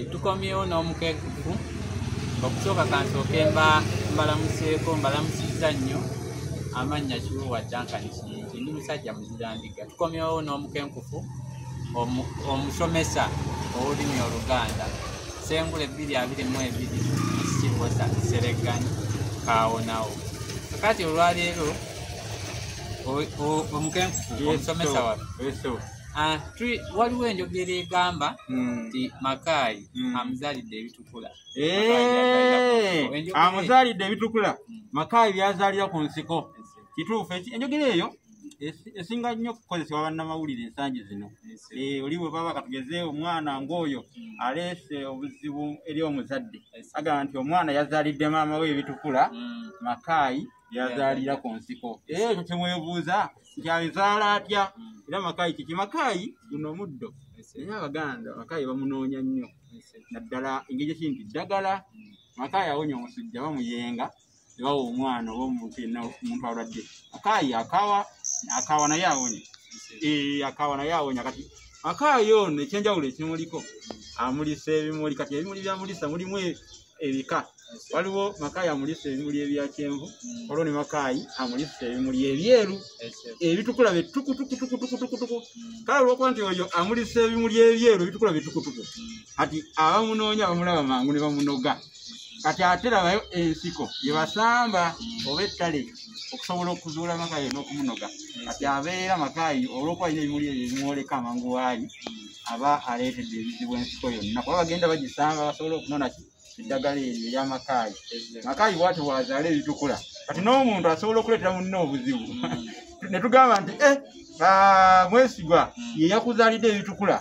tukomyewo n'omukenkufu okusooka kansooke mbalamusizza nnyo amannya Kibuuwa Duncan Kiyingi ndi musajja muzira ndiga. Tukomyewo n'omukenkufu omusomesa olulimi Oluganda Ssengule 222 Kibosa Seregganyi Kaawonawo. Kakati olwaleero omukenkufu omusomesa waffe waliwo enjogera egamba nti Makaayi amuzaalidde ebitukula. Amuzaalidde ebitukula Makaayi byazaalira ku nsiko. Kituufu enjogera eyo esinga nnyo okukozesebwa bannamawulire ensangi zino. Oli bwe baba katugeze omwana ng'oyo aleese obuzibu eri omuzadde agamba nti omwana yazaalidde maama we ebitukula Makaayi byazaalira ku nsiko. Ekyo kimwebuuza nti abizaala atya era Makaayi kiki? Makaayi guno omuddo naye Abaganda Makaayi bamunoonya nnyo naddala engeri ekinti ddagala. Makaayi awonya omusujja bamuyenga bawa omwana oba omuntu alwadde. Makaayi akawa naye awonya. Akawa naye awonya. Kati Makaayi ono ekyenjawulo ekimuliko amulisa ebimuli. Kati ebimuli byamulisa mulimu ebika. Waliwo Makaayi amulisa ebimuli ebya kyenvu, waliwo ne Makaayi amulisa ebimuli ebyeru ebitukula betukutukutukutukutuku. Kale olwokuba nti oyo amulisa ebimuli ebyeru ebitukula betukutuku, kati abamunoonya bamulaba mangu ne bamunoga. Kati ate labayo ensiko gye basamba oba ettale okusobola okuzuula Makaayi n'okumunoga. Kati abeera Makaayi olw'okuba alina ebimuli ebyo ebimwoleka amangu waali aba aleetedde ebizibu ensiko yonna kuba bagenda bagisamba basobola okunona eddagala eryo erya Makaayi. Makaayi bw'atyo bw'azaala ebitukula. Kati n'omuntu asobola okuleetera munne obuzibu ne tugamba nti mwesigwa ye yakuzaalidde ebitukula.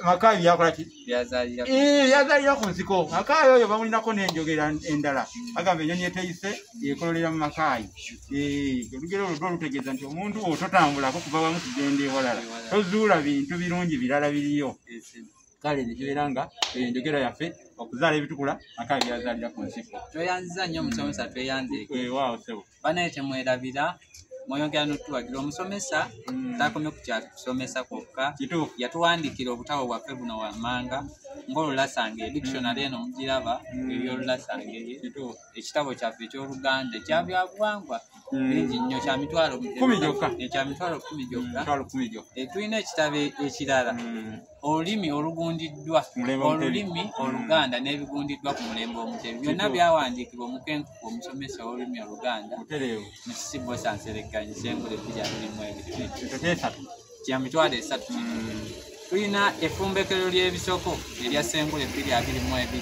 Makaayi byakola ki? Byazaalira ku nsiko. Makaayi oyo bamulinako n'enjogera endala agamba ennyonyi eteyise yekololera mu Makaayi. Olugero olwo lutegeeza nti omuntu ototambulako kuva wamu kugenda ewalala, tozuula bintu birungi birala biriyo. Kale nekibeera nga enjogera yaffe okuzaala ebitukula Makaayi byazaalira ku nsiko. Tweyanziza nnyo omusomesa, tweyanzeeko. Waawo sebo. Banaye temwerabira mweyongera n'otuwagira. Omusomesa takomye ku kyakusomesa kwokka, yatuwandiikira obutabo bwaffe buno wammanga ng'Olulasange dictionary eno mugiraba eby'Olulasange. Ekitabo kyaffe eky'Oluganda ekya byabuwangwa bingi nnyo, kya mitwalo 10 gyokka. Tulina ekitabo ekirala olulimi olugundiddwa, olulimi Oluganda n'ebigundiddwa ku mulembe Omutebi. Byonna byawandiikibwa omukenkufu omusomesa w'olulimi Oluganda mu Kibosa Seregganyi Ssengule 222 kya mitwalo 3. Tulina effumbekero ly'ebisoko erya Ssengule 222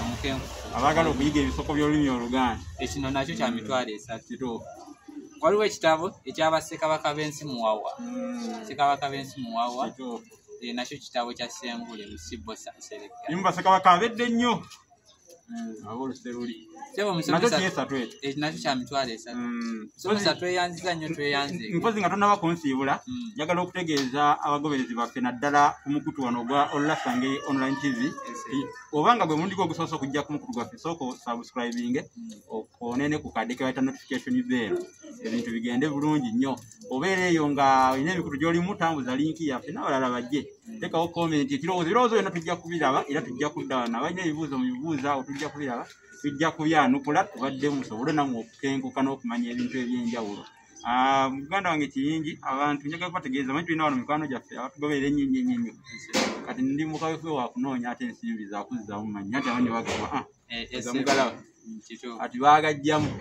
omukenkufu abagala okuyiga ebisoko by'olulimi Oluganda. Ekino nakyo kya mitwalo 3. Waliwo ekitabo eky'Abassekabaka b'ensi Muwawa. Ssekabaka b'ensi Muwawa nakyo kitabo kya Ssengule mu Kibosa Seregganyi. Nimu Bassekabaka abedde nnyo ab'Oluseruli. Nakyo kya mitwalo 3. Musomesa tweyanziza nnyo, tweyanze. Mpozi nga tonnaba kunsiibula, njagala okutegeeza abagoberezi baffe naddala ku mukutu wano ogwa Olulasange Online TV. Obanga gwe mulundi ogusoosa okujja ku mukutu gwaffe, sooka subscribing okoonene ku kadde ke bayita notification bell. Ebintu bigende bulungi nnyo. Obeera eyo nga olina emikutu gy'olimu, tambuza linki yaffe n'abalala bajje. Tekawo comment ekirowoozo byonna tujja kubiraba era tujja kudda wano. Abalina ebibuuzo mu bibuuza awo tujja kubiraba. Tujja kubyanukula tubadde musobole nammwe okukenkuka n'okumanya ebintu eby'enjawulo. Muganda wange Kiyingi, abantu njagala kubategeeza manyi tulina wano mikwano gyaffe abatugoberera ennyingi ennyo. Kati ndi mukaweefube wa kunoonya ate ensimbi zakuzzaamu manyi ate abanyi bagamba zamugalawo ati baagajjamu.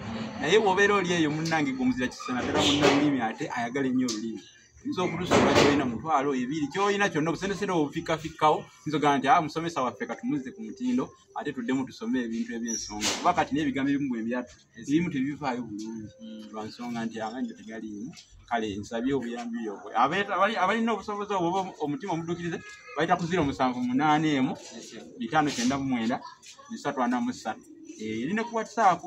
Naye bw'obeera oli eyo munnange gomuzira kisana ddala munnalulimi ate ayagala ennyo olulimi. Nza okutusobola kyolina mutwalo 2 kyolina kyonna obusendesere obufikkafikkawo nzogamba nti musomesa waffe katumuzze ku mutindo ate tuddemu tusome ebintu eby'ensonga kuba kati n'ebigambo ebimu bwe byatu ebimu tebivaayo bulungi lwa nsonga nti amanyi tegaliimu. Kale nsabye obuyambi obwo abalina obusobozi obwo omutima omudduukirize bayita ku 078 599 343 erina ku WhatsApp.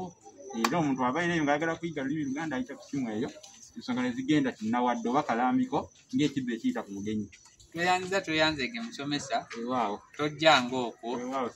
Era omuntu abaire ng'ayagala kuyiga olulimi Luganda ayita ku simu eyo ensonga ne zigenda tinnawadde oba kalambiko ng'ekibba ekiyita ku mugenyi. Tweyanziza tweyanzege musomesa. Waawo Tojjanga okwo. Waawo.